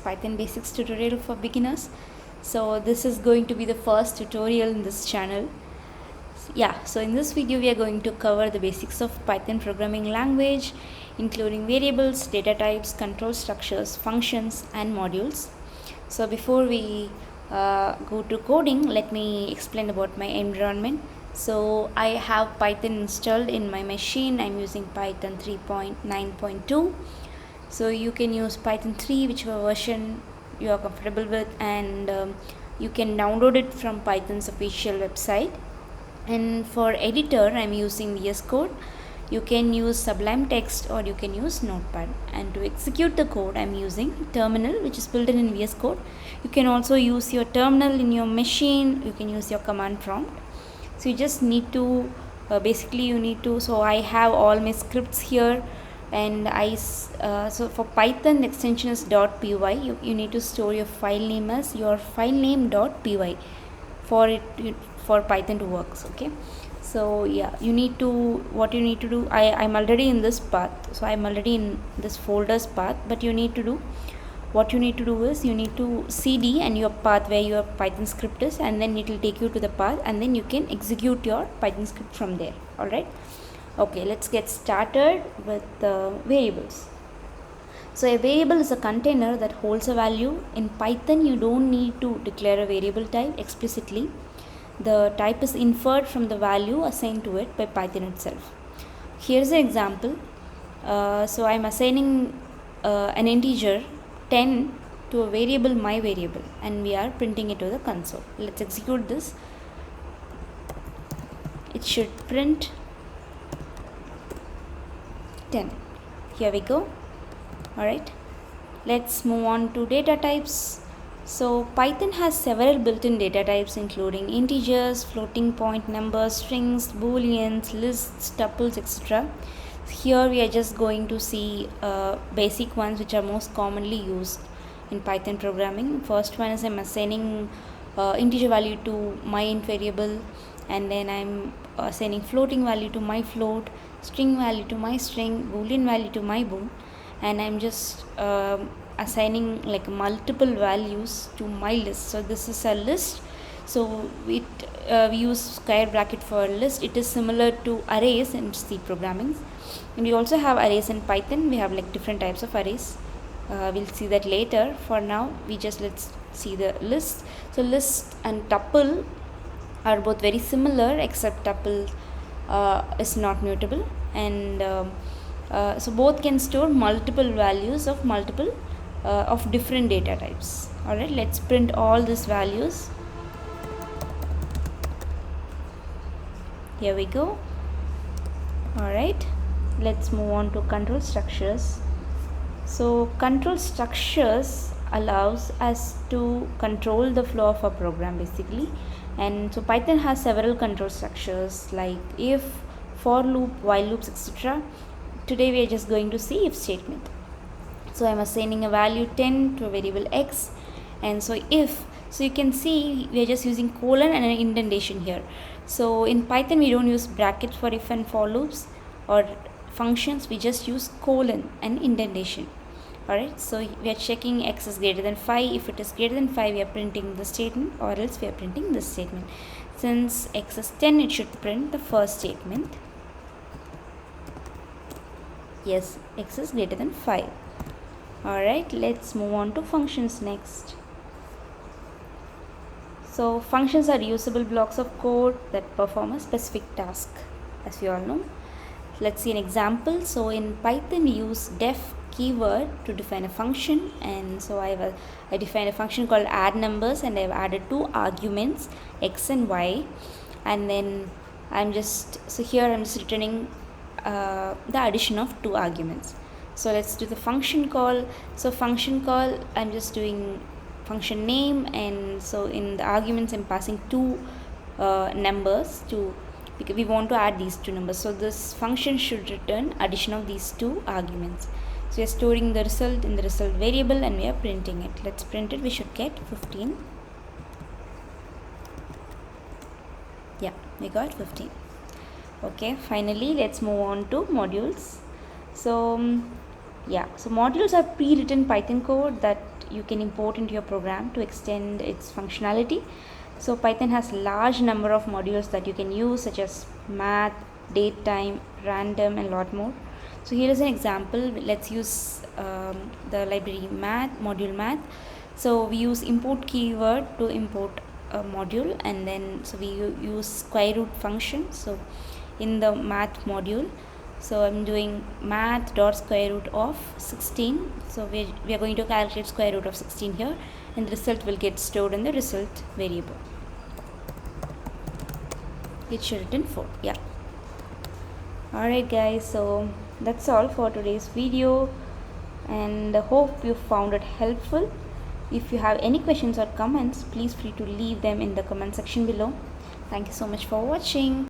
Python Basics tutorial for beginners. So this is going to be the first tutorial in this channel. So in this video we are going to cover the basics of Python programming language, including variables, data types, control structures, functions and modules. So before we go to coding, let me explain about my environment. So I have Python installed in my machine. I'm using Python 3.9.2. So you can use Python 3, whichever version you are comfortable with, and you can download it from Python's official website. And for editor, I'm using VS Code. You can use Sublime Text or you can use Notepad. And to execute the code, I'm using Terminal, which is built in VS Code. You can also use your terminal in your machine. You can use your command prompt. So you just need to so I have all my scripts here, and so for Python the extension is .py. You need to store your file name as your file name .py for Python to work. Okay, so what you need to do, I'm already in this path, so I'm already in this folder's path, but what you need to do is you need to cd and your path where your Python script is, and then it will take you to the path, and then you can execute your Python script from there. Alright, okay, let's get started with the variables. So a variable is a container that holds a value. In Python you don't need to declare a variable type explicitly. The type is inferred from the value assigned to it by Python itself. Here's an example. So I'm assigning an integer 10 to a variable my variable, and we are printing it to the console. Let's execute this. It should print 10. Here we go. Alright, let's move on to data types. So Python has several built-in data types, including integers, floating point numbers, strings, booleans, lists, tuples, etc. Here we are just going to see basic ones which are most commonly used in Python programming. First one is I'm assigning integer value to my int variable, and then I'm assigning floating value to my float, string value to my string, boolean value to my bool, and I'm just assigning like multiple values to my list. So this is a list, so we use square bracket for list. It is similar to arrays in C programming, and we also have arrays in Python. We have like different types of arrays. We'll see that later. For now let's see the list. So list and tuple are both very similar, except tuple is not mutable, and so both can store multiple values of different data types. Alright, let's print all these values. Here we go. Alright, let's move on to control structures. So control structures allows us to control the flow of a program basically, and so Python has several control structures like if, for loop, while loops, etc. Today we are just going to see if statement. So I'm assigning a value 10 to a variable x, and so if, so you can see we are just using colon and an indentation here. So in Python we don't use brackets for if and for loops or functions, we just use colon and indentation. Alright, so we are checking x is greater than 5. If it is greater than 5, we are printing the statement, or else we are printing this statement. Since x is 10, it should print the first statement. Yes, x is greater than 5. Alright, let's move on to functions next. So functions are usable blocks of code that perform a specific task, as we all know. Let's see an example. So in Python we use def keyword to define a function, and so I define a function called add numbers, and I've added two arguments x and y, and then I'm just returning the addition of two arguments. So let's do the function call. So function call, I'm just doing function name, and so in the arguments I'm passing two numbers because we want to add these two numbers. So this function should return addition of these two arguments. So we are storing the result in the result variable, and we are printing it. Let's print it. We should get 15. Yeah, we got 15. Okay, finally let's move on to modules. So modules are pre-written Python code that you can import into your program to extend its functionality. So Python has large number of modules that you can use, such as math, datetime, random, and lot more. So here is an example. Let's use the library math. So we use import keyword to import a module, and then so we use square root function. So in the math module, so I'm doing math dot square root of 16. So we are going to calculate square root of 16 here, and the result will get stored in the result variable. It should return 4. Yeah. Alright guys, so that's all for today's video, and I hope you found it helpful. If you have any questions or comments, please free to leave them in the comment section below. Thank you so much for watching.